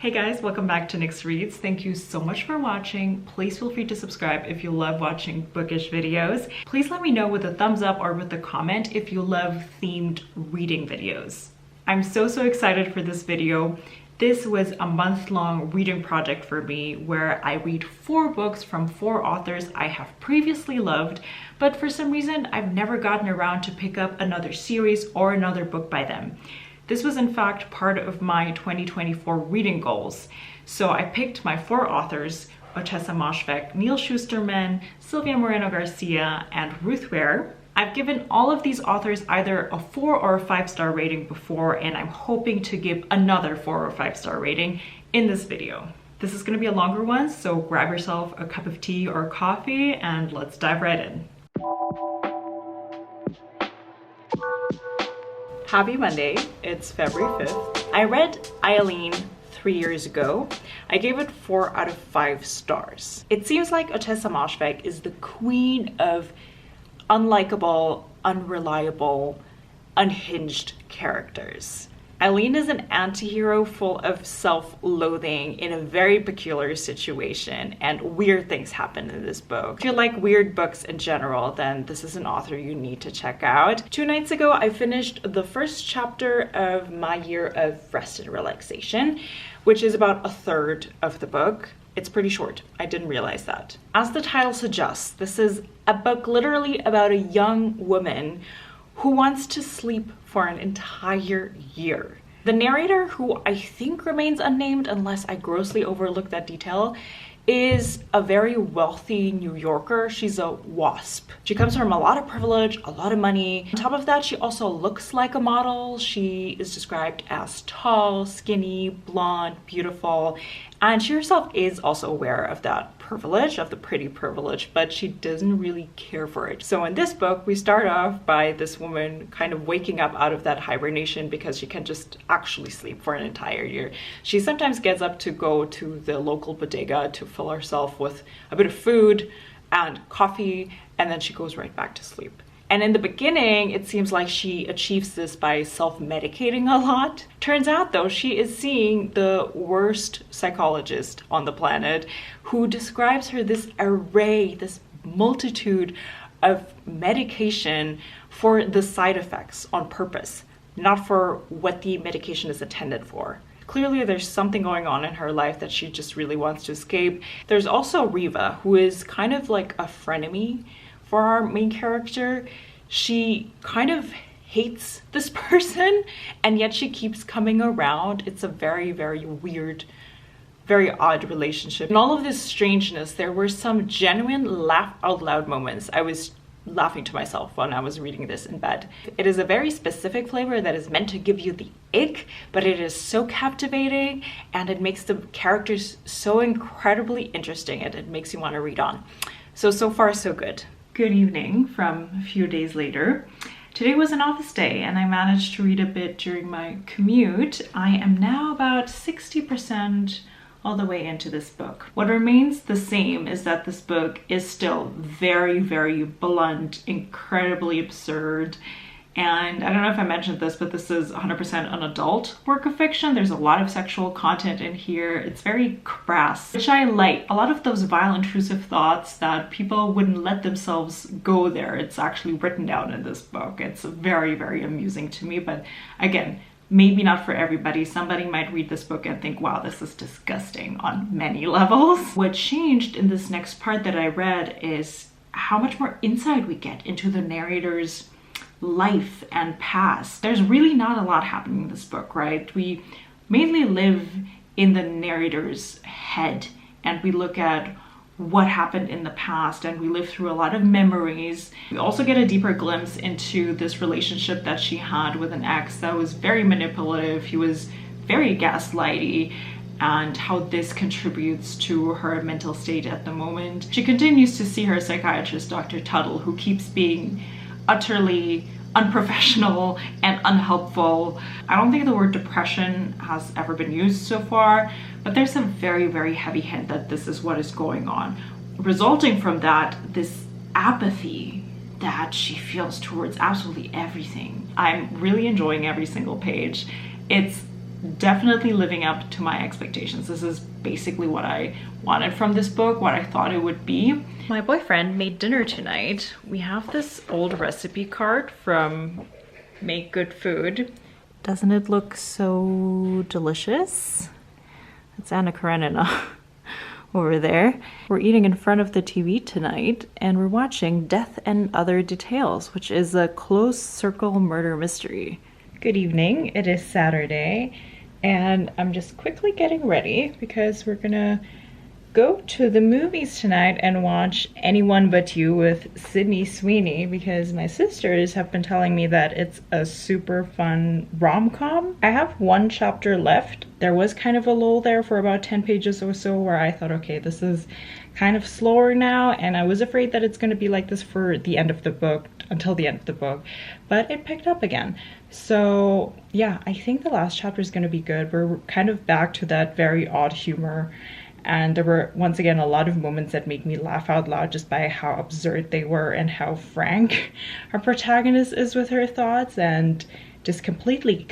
Hey guys, welcome back to Nyx Reads. Thank you so much for watching. Please feel free to subscribe if you love watching bookish videos. Please let me know with a thumbs up or with a comment if you love themed reading videos. I'm so excited for this video. This was a month-long reading project for me where I read 4 books from 4 authors I have previously loved, but for some reason I've never gotten around to pick up another series or another book by them. This was in fact part of my 2024 reading goals. So I picked my 4 authors, Ottessa, Moshfegh, Neal, Shusterman, Sylvia, Moreno-Garcia, and Ruth, Ware. I've given all of these authors either a 4 or a 5-star rating before, and I'm hoping to give another 4 or 5-star rating in this video. This is gonna be a longer one, so grab yourself a cup of tea or coffee and let's dive right in. Happy Monday, it's February 5th. I read Eileen 3 years ago. I gave it 4 out of 5 stars. It seems like Ottessa Moshfegh is the queen of unlikable, unreliable, unhinged characters. Eileen is an anti-hero full of self-loathing in a very peculiar situation, and weird things happen in this book. If you like weird books in general, then this is an author you need to check out. 2 nights ago, I finished the first chapter of my year of rest and relaxation, which is about 1/3 of the book. It's pretty short. I didn't realize that. As the title suggests, this is a book literally about a young woman who wants to sleep for an entire year. The narrator, who I think remains unnamed unless I grossly overlooked that detail, is a very wealthy New Yorker. She's a WASP. She comes from a lot of privilege, a lot of money. On top of that, she also looks like a model. She is described as tall, skinny, blonde, beautiful, and she herself is also aware of that privilege, of the pretty privilege, but she doesn't really care for it. So in this book, we start off by this woman kind of waking up out of that hibernation because she can just actually sleep for an entire year. She sometimes gets up to go to the local bodega to fill herself with a bit of food and coffee, and then she goes right back to sleep. And in the beginning, it seems like she achieves this by self-medicating a lot. Turns out though, she is seeing the worst psychologist on the planet, who describes her this array, this multitude of medication for the side effects on purpose, not for what the medication is intended for. Clearly there's something going on in her life that she just really wants to escape. There's also Riva, who is kind of like a frenemy for our main character. She kind of hates this person, and yet she keeps coming around. It's a very weird, very odd relationship. In all of this strangeness, there were some genuine laugh out loud moments. I was laughing to myself when I was reading this in bed. It is a very specific flavor that is meant to give you the ick, but it is so captivating and it makes the characters so incredibly interesting, and it makes you want to read on. So far so good. Good evening from a few days later. Today was an office day and I managed to read a bit during my commute. I am now about 60% all the way into this book. What remains the same is that this book is still very blunt, incredibly absurd. And I don't know if I mentioned this, but this is 100% an adult work of fiction. There's a lot of sexual content in here. It's very crass, which I like. A lot of those vile, intrusive thoughts that people wouldn't let themselves go there, it's actually written down in this book. It's very amusing to me, but again, maybe not for everybody. Somebody might read this book and think, wow, this is disgusting on many levels. What changed in this next part that I read is how much more insight we get into the narrator's life and past. There's really not a lot happening in this book, right? We mainly live in the narrator's head and we look at what happened in the past and we live through a lot of memories. We also get a deeper glimpse into this relationship that she had with an ex that was very manipulative. He was very gaslighty, and how this contributes to her mental state at the moment. She continues to see her psychiatrist, Dr. Tuttle, who keeps being utterly unprofessional and unhelpful. I don't think the word depression has ever been used so far, but there's a very heavy hint that this is what is going on. Resulting from that, this apathy that she feels towards absolutely everything. I'm really enjoying every single page. It's definitely living up to my expectations. This is basically what I wanted from this book, what I thought it would be. My boyfriend made dinner tonight. We have this old recipe card from Make Good Food. Doesn't it look so delicious? It's Anna Karenina over there. We're eating in front of the TV tonight and we're watching Death and Other Details, which is a closed circle murder mystery. Good evening, it is Saturday and I'm just quickly getting ready because we're gonna go to the movies tonight and watch Anyone But You with Sydney Sweeney because my sisters have been telling me that it's a super fun rom-com. I have one chapter left. There was kind of a lull there for about 10 pages or so where I thought, okay, this is kind of slower now, and I was afraid that it's going to be like this for the end of the book, until the end of the book, but it picked up again. So yeah, I think the last chapter is going to be good. We're kind of back to that very odd humor. And there were, once again, a lot of moments that made me laugh out loud just by how absurd they were and how frank our protagonist is with her thoughts and just completely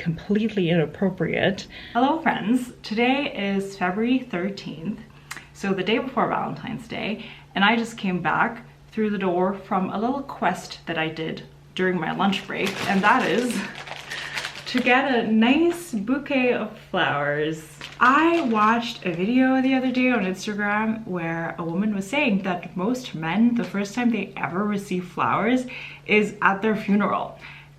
inappropriate. Hello friends, today is February 13th, so the day before Valentine's Day, and I just came back through the door from a little quest that I did during my lunch break, and that is to get a nice bouquet of flowers. I watched a video the other day on Instagram where a woman was saying that most men, the first time they ever receive flowers is at their funeral.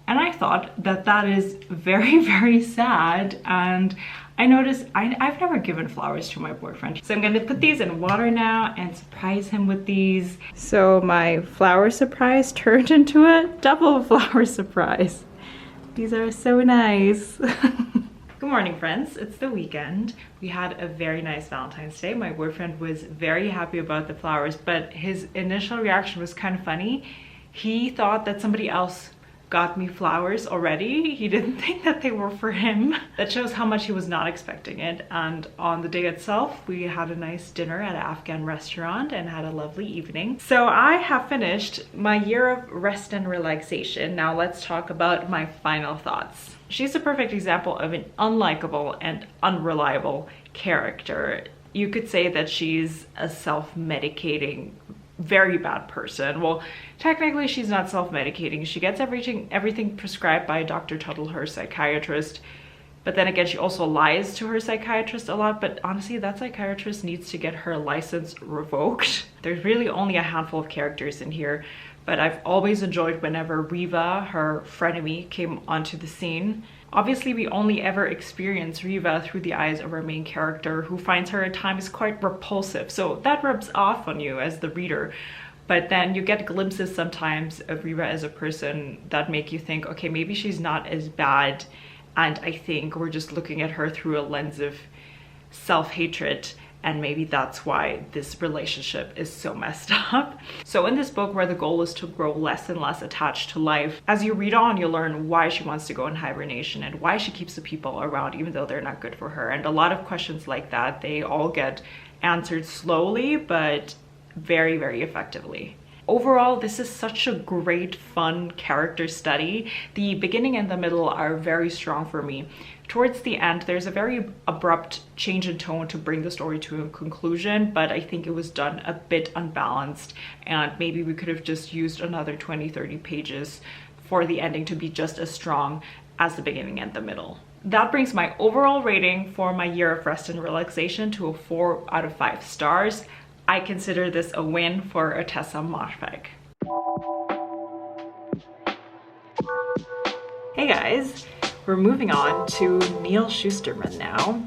And I thought that that is very sad, and I noticed I've never given flowers to my boyfriend. So I'm gonna put these in water now and surprise him with these. So my flower surprise turned into a double flower surprise. These are so nice. Good morning, friends. It's the weekend. We had a very nice Valentine's Day. My boyfriend was very happy about the flowers, but his initial reaction was kind of funny. He thought that somebody else got me flowers already. He didn't think that they were for him. That shows how much he was not expecting it. And on the day itself, we had a nice dinner at an Afghan restaurant and had a lovely evening. So I have finished my year of rest and relaxation. Now let's talk about my final thoughts. She's a perfect example of an unlikable and unreliable character. You could say that she's a self-medicating, very bad person. Well, technically she's not self-medicating. She gets everything prescribed by Dr. Tuttle, her psychiatrist. But then again, she also lies to her psychiatrist a lot. But honestly, that psychiatrist needs to get her license revoked. There's really only a handful of characters in here. But I've always enjoyed whenever Riva, her frenemy, came onto the scene. Obviously, we only ever experience Riva through the eyes of our main character, who finds her at times quite repulsive. So that rubs off on you as the reader. But then you get glimpses sometimes of Riva as a person that make you think, okay, maybe she's not as bad. And I think we're just looking at her through a lens of self-hatred. And maybe that's why this relationship is so messed up. So in this book, where the goal is to grow less and less attached to life, as you read on, you learn why she wants to go in hibernation and why she keeps the people around even though they're not good for her. And a lot of questions like that, they all get answered slowly, but very effectively. Overall, this is such a great, fun character study. The beginning and the middle are very strong for me. Towards the end, there's a very abrupt change in tone to bring the story to a conclusion, but I think it was done a bit unbalanced, and maybe we could have just used another 20-30 pages for the ending to be just as strong as the beginning and the middle. That brings my overall rating for my year of rest and relaxation to a 4 out of 5 stars. I consider this a win for Ottessa Moshfegh. Hey guys, we're moving on to Neal Shusterman now.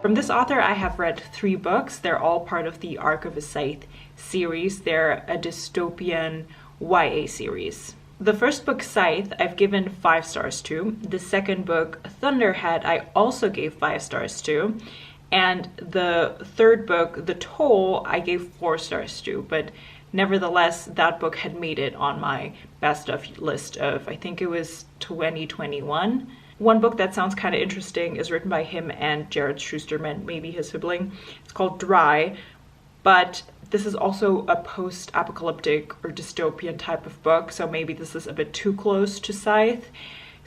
From this author, I have read 3 books. They're all part of the Arc of a Scythe series. They're a dystopian YA series. The first book, Scythe, I've given 5 stars to. The second book, Thunderhead, I also gave 5 stars to. And the third book, The Toll, I gave 4 stars to. But nevertheless, that book had made it on my best of list of, I think it was 2021. One book that sounds kind of interesting is written by him and Jared Shusterman, maybe his sibling. It's called Dry, but this is also a post-apocalyptic or dystopian type of book, so maybe this is a bit too close to Scythe.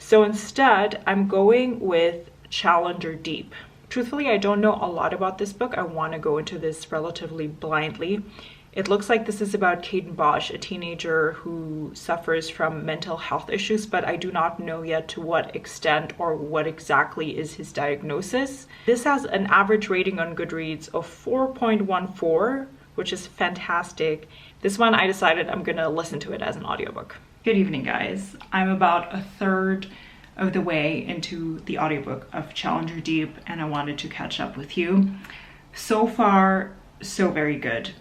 So instead, I'm going with Challenger Deep. Truthfully, I don't know a lot about this book. I want to go into this relatively blindly. It looks like this is about Caden Bosch, a teenager who suffers from mental health issues, but I do not know yet to what extent or what exactly is his diagnosis. This has an average rating on Goodreads of 4.14, which is fantastic. This one I decided I'm gonna listen to it as an audiobook. Good evening, guys. I'm about a third of the way into the audiobook of Challenger Deep, and I wanted to catch up with you. So far, so very good.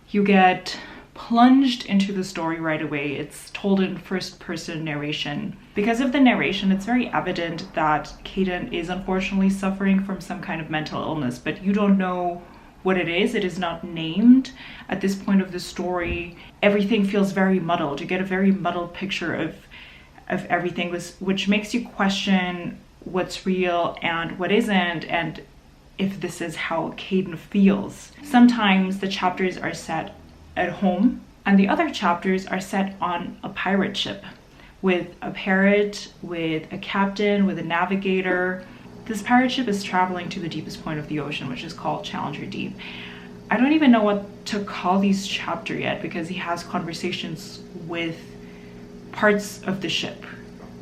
You get plunged into the story right away. It's told in first-person narration. Because of the narration, it's very evident that Caden is unfortunately suffering from some kind of mental illness, but you don't know what it is. It is not named. At this point of the story, everything feels very muddled. You get a very muddled picture of everything, which makes you question what's real and what isn't, and if this is how Caden feels. Sometimes the chapters are set at home, and the other chapters are set on a pirate ship with a parrot, with a captain, with a navigator. This pirate ship is traveling to the deepest point of the ocean, which is called Challenger Deep. I don't even know what to call these chapters yet, because he has conversations with parts of the ship.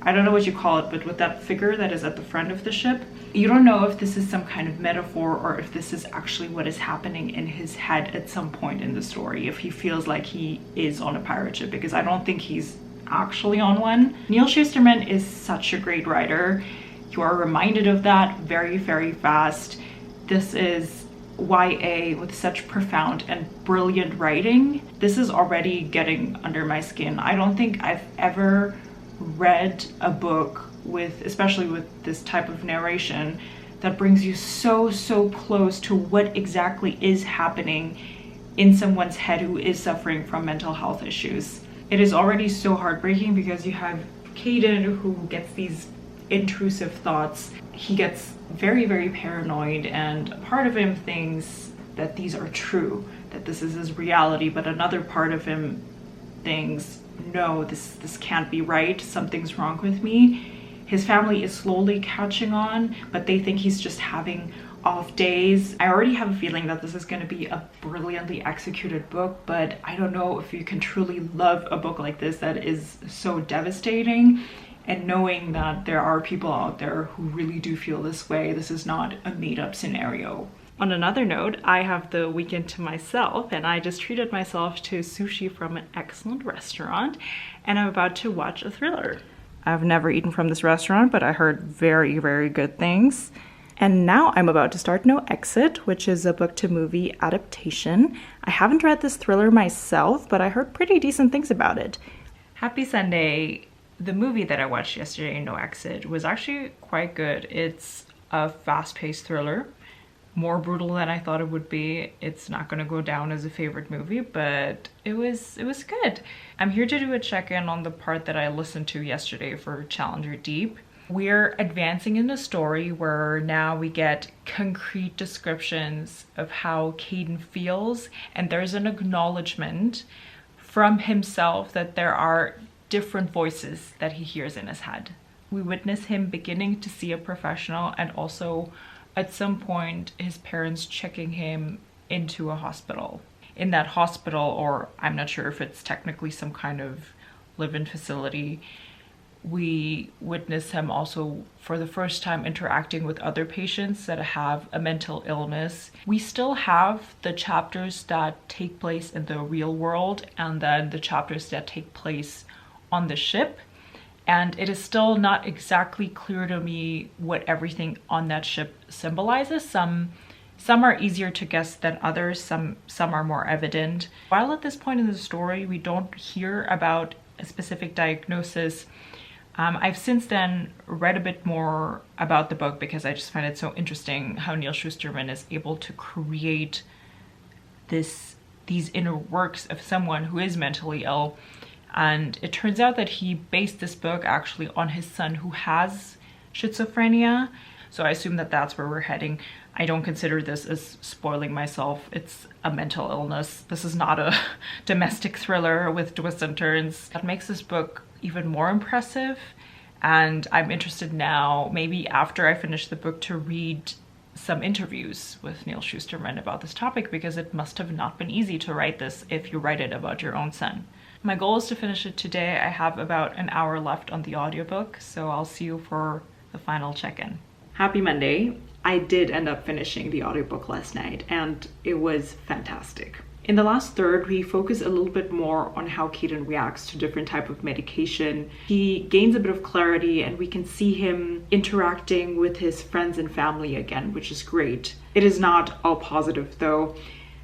I don't know what you call it, but with that figure that is at the front of the ship. You don't know if this is some kind of metaphor or if this is actually what is happening in his head at some point in the story, if he feels like he is on a pirate ship, because I don't think he's actually on one. Neal Shusterman is such a great writer. You are reminded of that very, very fast. This is YA with such profound and brilliant writing. This is already getting under my skin. I don't think I've ever read a book with, especially with this type of narration, that brings you so close to what exactly is happening in someone's head who is suffering from mental health issues. It is already so heartbreaking because you have Caden who gets these intrusive thoughts. He gets very paranoid, and a part of him thinks that these are true, that this is his reality, but another part of him thinks, no, this can't be right, something's wrong with me. His family is slowly catching on, but they think he's just having off days. I already have a feeling that this is going to be a brilliantly executed book, but I don't know if you can truly love a book like this that is so devastating. And knowing that there are people out there who really do feel this way, this is not a made-up scenario. On another note, I have the weekend to myself, and I just treated myself to sushi from an excellent restaurant, and I'm about to watch a thriller. I've never eaten from this restaurant, but I heard very good things. And now I'm about to start No Exit, which is a book-to-movie adaptation. I haven't read this thriller myself, but I heard pretty decent things about it. Happy Sunday. The movie that I watched yesterday, No Exit, was actually quite good. It's a fast-paced thriller, more brutal than I thought it would be. It's not gonna go down as a favorite movie, but it was good. I'm here to do a check-in on the part that I listened to yesterday for Challenger Deep. We're advancing in the story where now we get concrete descriptions of how Caden feels, and there's an acknowledgement from himself that there are different voices that he hears in his head. We witness him beginning to see a professional, and also at some point his parents checking him into a hospital. In that hospital, or I'm not sure if it's technically some kind of live-in facility, we witness him also for the first time interacting with other patients that have a mental illness. We still have the chapters that take place in the real world, and then the chapters that take place on the ship, and it is still not exactly clear to me what everything on that ship symbolizes. Some are easier to guess than others, some are more evident. While at this point in the story we don't hear about a specific diagnosis, I've since then read a bit more about the book because I just find it so interesting how Neal Shusterman is able to create these inner works of someone who is mentally ill. And it turns out that he based this book actually on his son who has schizophrenia. So I assume that that's where we're heading. I don't consider this as spoiling myself. It's a mental illness. This is not a domestic thriller with twists and turns. That makes this book even more impressive. And I'm interested now, maybe after I finish the book, to read some interviews with Neal Shusterman about this topic, because it must have not been easy to write this if you write it about your own son. My goal is to finish it today. I have about an hour left on the audiobook, so I'll see you for the final check-in. Happy Monday. I did end up finishing the audiobook last night, and it was fantastic. In the last third, we focus a little bit more on how Caden reacts to different type of medication. He gains a bit of clarity, and we can see him interacting with his friends and family again, which is great. It is not all positive though.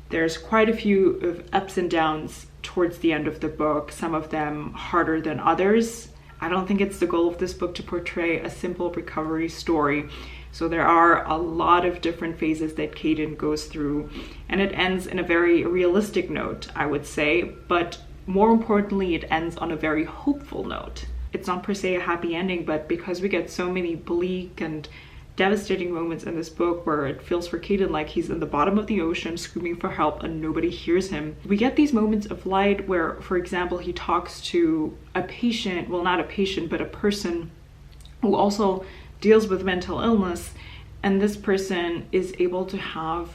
There's quite a few of ups and downs towards the end of the book, some of them harder than others. I don't think it's the goal of this book to portray a simple recovery story. So there are a lot of different phases that Caden goes through, and it ends in a very realistic note, I would say, but more importantly, it ends on a very hopeful note. It's not per se a happy ending, but because we get so many bleak and devastating moments in this book where it feels for Caden like he's in the bottom of the ocean screaming for help and nobody hears him, we get these moments of light where, for example, he talks to a patient, well, not a patient, but a person who also deals with mental illness, and this person is able to have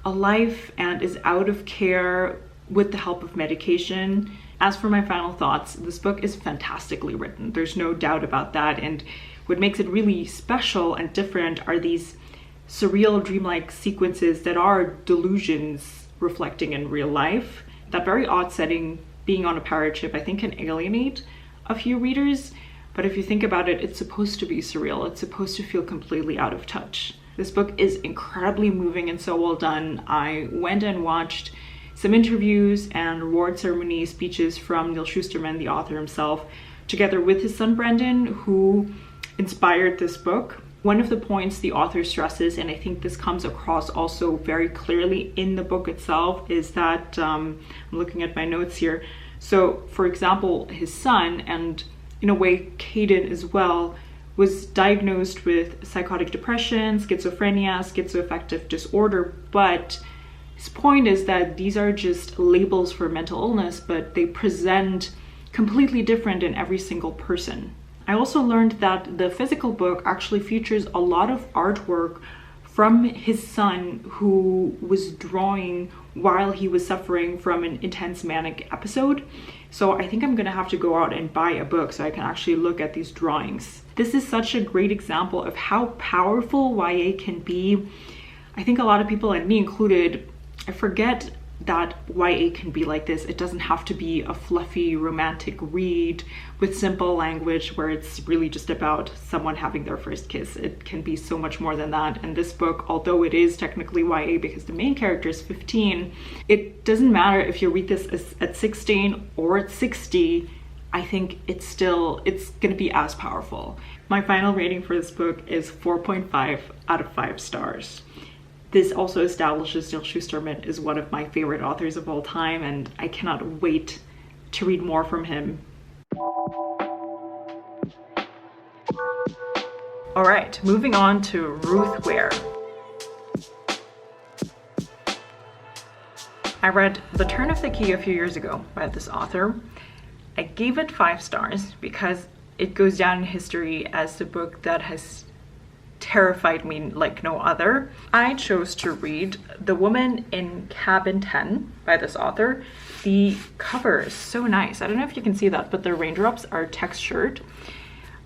a life and is out of care with the help of medication. As for my final thoughts, this book is fantastically written. There's no doubt about that, and what makes it really special and different are these surreal, dreamlike sequences that are delusions reflecting in real life. That very odd setting, being on a pirate ship, I think can alienate a few readers. But if you think about it, it's supposed to be surreal. It's supposed to feel completely out of touch. This book is incredibly moving and so well done. I went and watched some interviews and award ceremony speeches from Neal Shusterman, the author himself, together with his son Brendan, who inspired this book. One of the points the author stresses, and I think this comes across also very clearly in the book itself, is that, I'm looking at my notes here. So, for example, his son, and in a way Caden as well, was diagnosed with psychotic depression, schizophrenia, schizoaffective disorder, but his point is that these are just labels for mental illness, but they present completely different in every single person. I also learned that the physical book actually features a lot of artwork from his son, who was drawing while he was suffering from an intense manic episode. So I think I'm gonna have to go out and buy a book so I can actually look at these drawings. This is such a great example of how powerful YA can be. I think a lot of people, and me included, I forget that YA can be like this. It doesn't have to be a fluffy romantic read with simple language where it's really just about someone having their first kiss. It can be so much more than that. And this book, although it is technically YA because the main character is 15, it doesn't matter if you read this at 16 or at 60. I think it's gonna be as powerful. My final rating for this book is 4.5 out of 5 stars. This also establishes Neal Shusterman is one of my favorite authors of all time, and I cannot wait to read more from him. All right, moving on to Ruth Ware. I read The Turn of the Key a few years ago by this author. I gave it 5 stars because it goes down in history as the book that has terrified me like no other. I chose to read The Woman in Cabin 10 by this author. The cover is so nice. I don't know if you can see that, but the raindrops are textured.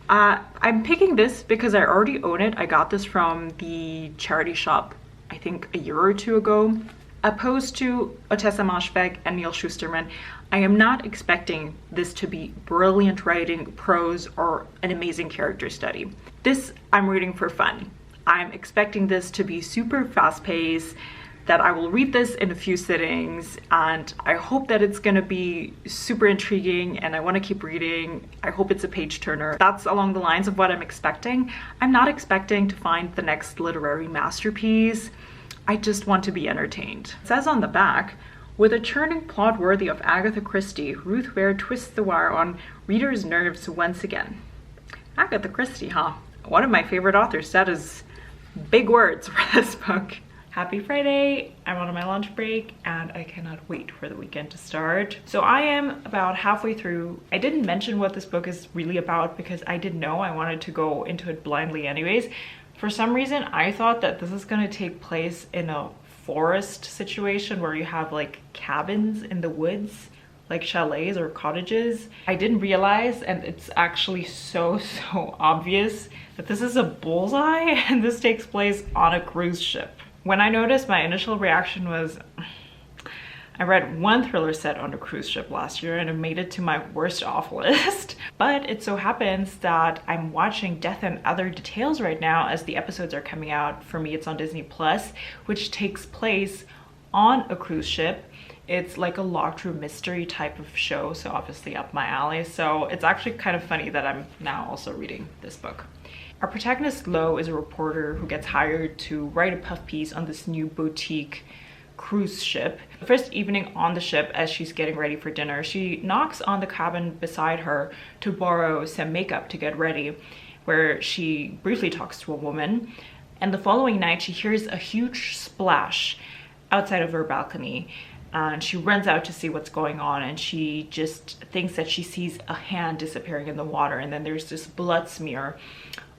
I'm picking this because I already own it. I got this from the charity shop, I think a year or two ago. Opposed to Ottessa Moshfegh and Neal Shusterman, I am not expecting this to be brilliant writing, prose, or an amazing character study. This I'm reading for fun. I'm expecting this to be super fast-paced, that I will read this in a few sittings, and I hope that it's gonna be super intriguing and I want to keep reading. I hope it's a page turner. That's along the lines of what I'm expecting. I'm not expecting to find the next literary masterpiece. I just want to be entertained. It says on the back, with a churning plot worthy of Agatha Christie, Ruth Ware twists the wire on readers' nerves once again. Agatha Christie, huh? One of my favorite authors. That is big words for this book. Happy Friday. I'm on my lunch break and I cannot wait for the weekend to start. So I am about halfway through. I didn't mention what this book is really about because I didn't know. I wanted to go into it blindly anyways. For some reason, I thought that this is going to take place in a forest situation where you have like cabins in the woods, like chalets or cottages. I didn't realize, and it's actually so obvious, that this is a bullseye and this takes place on a cruise ship. When I noticed, my initial reaction was, I read one thriller set on a cruise ship last year and it made it to my worst off list. But it so happens that I'm watching Death and Other Details right now as the episodes are coming out. For me, it's on Disney Plus, which takes place on a cruise ship. It's like a locked room mystery type of show, so obviously up my alley. So it's actually kind of funny that I'm now also reading this book. Our protagonist, Lo, is a reporter who gets hired to write a puff piece on this new boutique cruise ship. The first evening on the ship, as she's getting ready for dinner, she knocks on the cabin beside her to borrow some makeup to get ready, where she briefly talks to a woman. And the following night, she hears a huge splash outside of her balcony. And she runs out to see what's going on, and she just thinks that she sees a hand disappearing in the water, and then there's this blood smear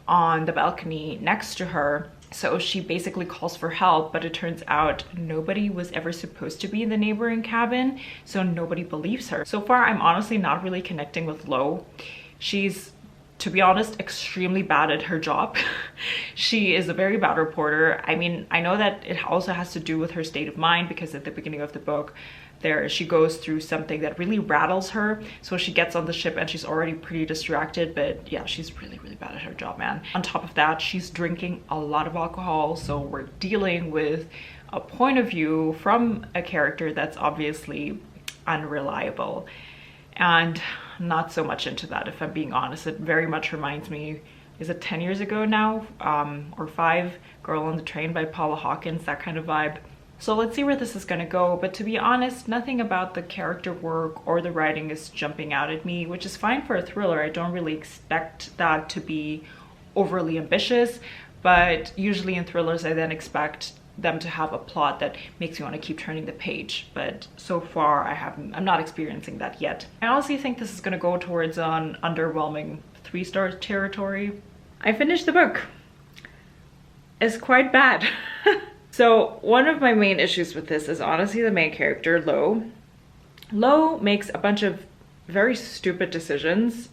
on the balcony next to her. So she basically calls for help, but it turns out nobody was ever supposed to be in the neighboring cabin, so nobody believes her. So far, I'm honestly not really connecting with Lo. She's, to be honest, extremely bad at her job. She is a very bad reporter. I mean, I know that it also has to do with her state of mind, because at the beginning of the book, she goes through something that really rattles her. So she gets on the ship and she's already pretty distracted, but yeah, she's really bad at her job, man. On top of that, she's drinking a lot of alcohol. So we're dealing with a point of view from a character that's obviously unreliable. And not so much into that, if I'm being honest. It very much reminds me, is it 10 years ago now? Or 5, Girl on the Train by Paula Hawkins, that kind of vibe. So let's see where this is gonna go. But to be honest, nothing about the character work or the writing is jumping out at me, which is fine for a thriller. I don't really expect that to be overly ambitious, but usually in thrillers, I then expect them to have a plot that makes me want to keep turning the page. But so far, I'm not experiencing that yet. I honestly think this is gonna go towards an underwhelming 3-star territory. I finished the book. It's quite bad. So one of my main issues with this is honestly the main character, Lo. Lo makes a bunch of very stupid decisions,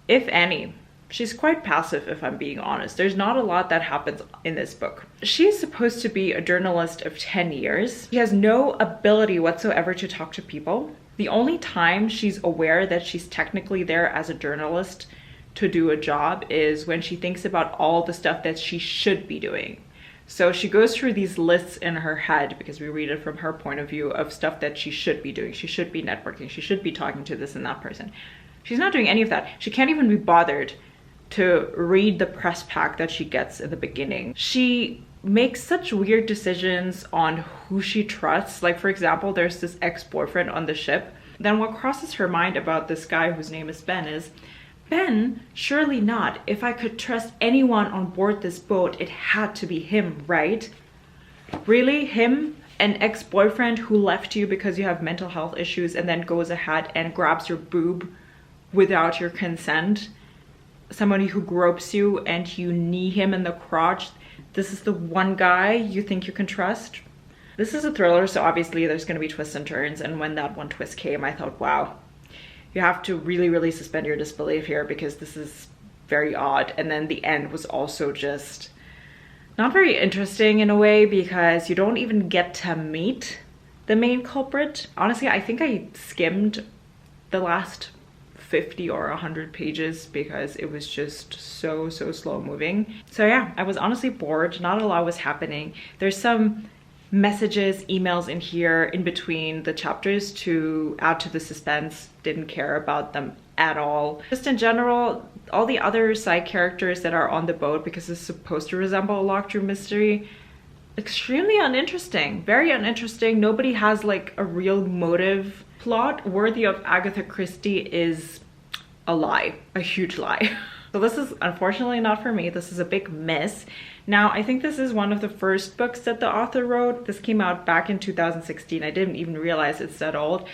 if any. She's quite passive, if I'm being honest. There's not a lot that happens in this book. She's supposed to be a journalist of 10 years. She has no ability whatsoever to talk to people. The only time she's aware that she's technically there as a journalist to do a job is when she thinks about all the stuff that she should be doing. So she goes through these lists in her head, because we read it from her point of view, of stuff that she should be doing. She should be networking. She should be talking to this and that person. She's not doing any of that. She can't even be bothered to read the press pack that she gets in the beginning. She makes such weird decisions on who she trusts. Like, for example, there's this ex-boyfriend on the ship. Then what crosses her mind about this guy whose name is Ben is, Ben, surely not. If I could trust anyone on board this boat, it had to be him, right? Really? Him? An ex-boyfriend who left you because you have mental health issues and then goes ahead and grabs your boob without your consent? Somebody who gropes you and you knee him in the crotch? This is the one guy you think you can trust? This is a thriller, so obviously there's going to be twists and turns. And when that one twist came, I thought, wow, you have to really suspend your disbelief here, because this is very odd. And then the end was also just not very interesting in a way, because you don't even get to meet the main culprit. Honestly, I think I skimmed the last 50 or 100 pages because it was just so slow moving. So yeah, I was honestly bored. Not a lot was happening. There's some messages, emails in here in between the chapters to add to the suspense. Didn't care about them at all. Just in general, all the other side characters that are on the boat, because it's supposed to resemble a locked room mystery, extremely uninteresting, very uninteresting. Nobody has like a real motive. Plot worthy of Agatha Christie is a lie, a huge lie. So this is unfortunately not for me. This is a big miss. Now, I think this is one of the first books that the author wrote. This came out back in 2016. I didn't even realize it's that old.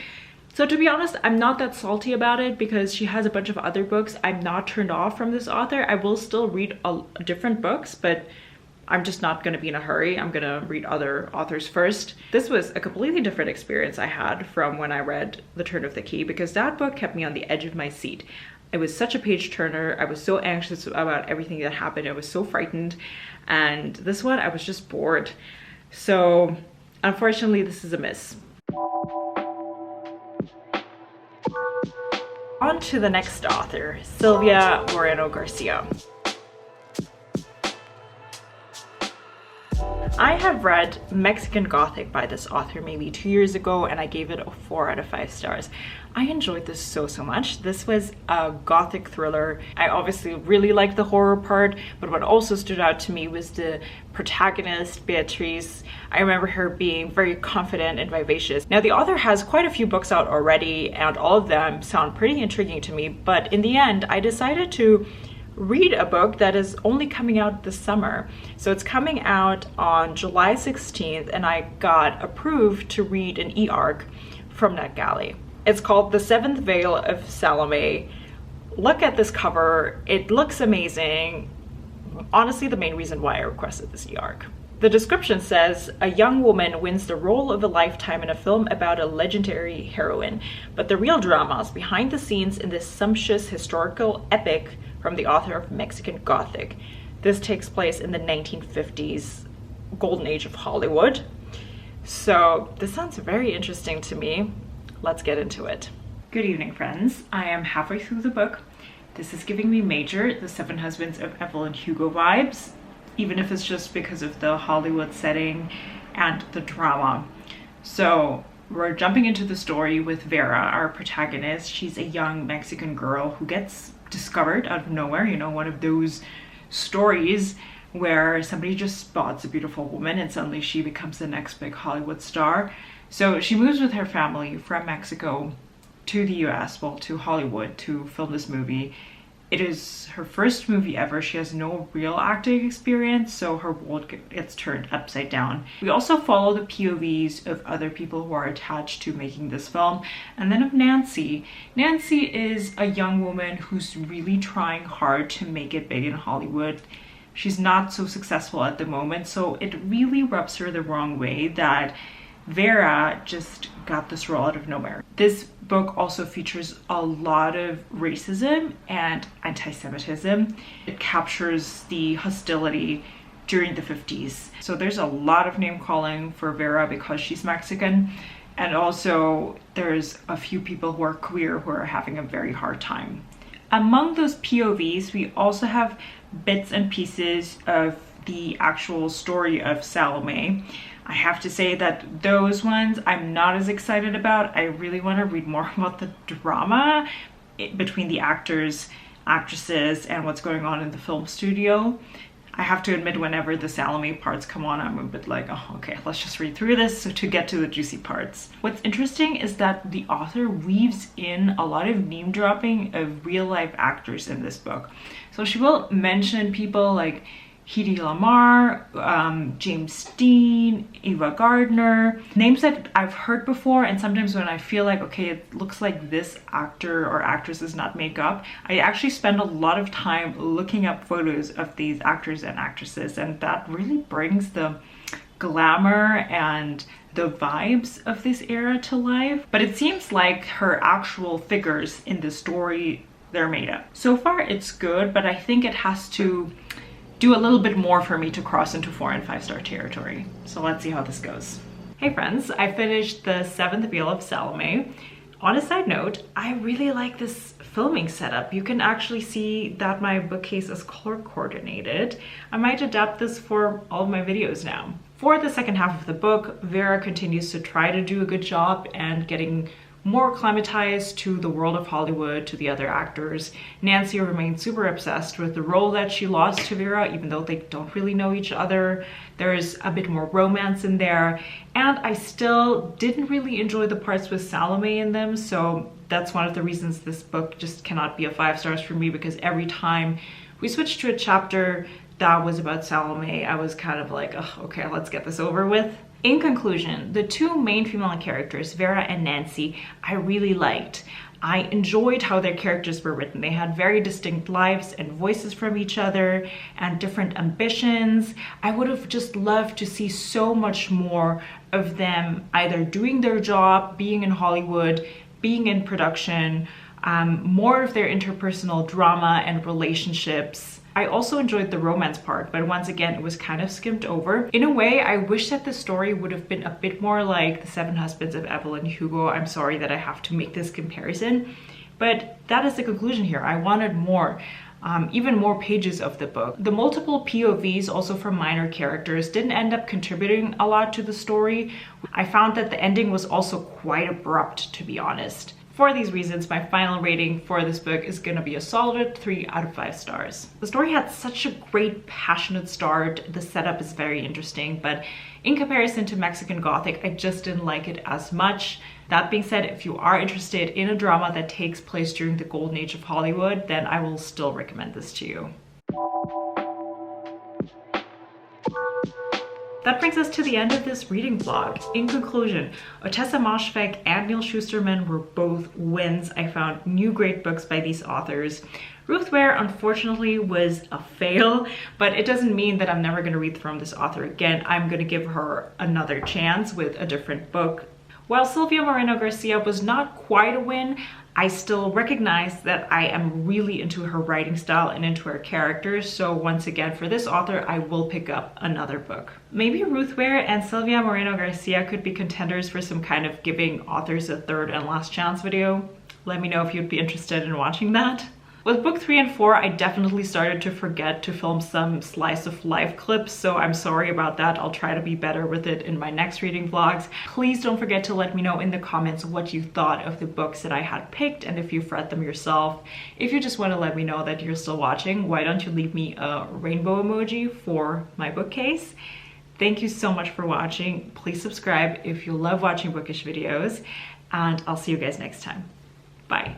So to be honest, I'm not that salty about it because she has a bunch of other books. I'm not turned off from this author. I will still read different books, but I'm just not going to be in a hurry. I'm going to read other authors first. This was a completely different experience I had from when I read The Turn of the Key, because that book kept me on the edge of my seat. It was such a page turner. I was so anxious about everything that happened. I was so frightened. And this one, I was just bored. So unfortunately, this is a miss. On to the next author, Sylvia Moreno-Garcia. I have read Mexican Gothic by this author maybe 2 years ago, and I gave it a 4 out of 5 stars. I enjoyed this so much. This was a Gothic thriller. I obviously really liked the horror part, but what also stood out to me was the protagonist, Beatrice. I remember her being very confident and vivacious. Now, the author has quite a few books out already, and all of them sound pretty intriguing to me, but in the end, I decided to read a book that is only coming out this summer. So it's coming out on July 16th, and I got approved to read an e-arc from NetGalley. It's called The Seventh Veil of Salome. Look at this cover. It looks amazing. Honestly, the main reason why I requested this e-arc. The description says, a young woman wins the role of a lifetime in a film about a legendary heroine, but the real dramas behind the scenes in this sumptuous historical epic from the author of Mexican Gothic. This takes place in the 1950s, golden age of Hollywood. So this sounds very interesting to me. Let's get into it. Good evening, friends. I am halfway through the book. This is giving me major The Seven Husbands of Evelyn Hugo vibes, even if it's just because of the Hollywood setting and the drama. So we're jumping into the story with Vera, our protagonist. She's a young Mexican girl who gets discovered out of nowhere, you know, one of those stories where somebody just spots a beautiful woman and suddenly she becomes the next big Hollywood star. So she moves with her family from Mexico to the US, well, to Hollywood to film this movie. It is her first movie ever. She has no real acting experience, so her world gets turned upside down. We also follow the POVs of other people who are attached to making this film, and then of Nancy. Nancy is a young woman who's really trying hard to make it big in Hollywood. She's not so successful at the moment, so it really rubs her the wrong way that Vera just got this role out of nowhere. This book also features a lot of racism and anti-Semitism. It captures the hostility during the 50s. So there's a lot of name calling for Vera because she's Mexican. And also there's a few people who are queer who are having a very hard time. Among those POVs, we also have bits and pieces of the actual story of Salome. I have to say that those ones I'm not as excited about. I really want to read more about the drama between the actors, actresses, and what's going on in the film studio. I have to admit, whenever the Salome parts come on, I'm a bit like, oh, okay, let's just read through this to get to the juicy parts. What's interesting is that the author weaves in a lot of name dropping of real life actors in this book. So she will mention people like Hedy Lamarr, James Dean, Ava Gardner, names that I've heard before, and sometimes when I feel like, okay, it looks like this actor or actress is not made up, I actually spend a lot of time looking up photos of these actors and actresses, and that really brings the glamour and the vibes of this era to life. But it seems like her actual figures in the story, they're made up. So far it's good, but I think it has to do a little bit more for me to cross into 4 and 5 star territory. So let's see how this goes. Hey friends, I finished The Seventh Veil of Salome. On a side note, I really like this filming setup. You can actually see that my bookcase is color coordinated. I might adapt this for all of my videos now. For the second half of the book, Vera continues to try to do a good job and getting more acclimatized to the world of Hollywood, to the other actors. Nancy remains super obsessed with the role that she lost to Vera, even though they don't really know each other. There's a bit more romance in there, and I still didn't really enjoy the parts with Salome in them, so that's one of the reasons this book just cannot be a 5 stars for me, because every time we switch to a chapter, that was about Salome, I was kind of like, oh, okay, let's get this over with. In conclusion, the two main female characters, Vera and Nancy, I really liked. I enjoyed how their characters were written. They had very distinct lives and voices from each other and different ambitions. I would have just loved to see so much more of them either doing their job, being in Hollywood, being in production, more of their interpersonal drama and relationships. I also enjoyed the romance part, but once again, it was kind of skimmed over. In a way, I wish that the story would have been a bit more like The Seven Husbands of Evelyn Hugo. I'm sorry that I have to make this comparison, but that is the conclusion here. I wanted more, even more pages of the book. The multiple POVs, also from minor characters, didn't end up contributing a lot to the story. I found that the ending was also quite abrupt, to be honest. For these reasons, my final rating for this book is gonna be a solid 3 out of 5 stars. The story had such a great, passionate start. The setup is very interesting, but in comparison to Mexican Gothic, I just didn't like it as much. That being said, if you are interested in a drama that takes place during the golden age of Hollywood, then I will still recommend this to you. That brings us to the end of this reading vlog. In conclusion, Ottessa Moshfegh and Neal Shusterman were both wins. I found new great books by these authors. Ruth Ware, unfortunately, was a fail, but it doesn't mean that I'm never going to read from this author again. I'm going to give her another chance with a different book. While Sylvia Moreno-Garcia was not quite a win, I still recognize that I am really into her writing style and into her characters, so once again, for this author, I will pick up another book. Maybe Ruth Ware and Sylvia Moreno-Garcia could be contenders for some kind of giving authors a third and last chance video. Let me know if you'd be interested in watching that. With book 3 and 4, I definitely started to forget to film some slice of life clips, so I'm sorry about that. I'll try to be better with it in my next reading vlogs. Please don't forget to let me know in the comments what you thought of the books that I had picked and if you've read them yourself. If you just want to let me know that you're still watching, why don't you leave me a rainbow emoji for my bookcase? Thank you so much for watching. Please subscribe if you love watching bookish videos, and I'll see you guys next time. Bye.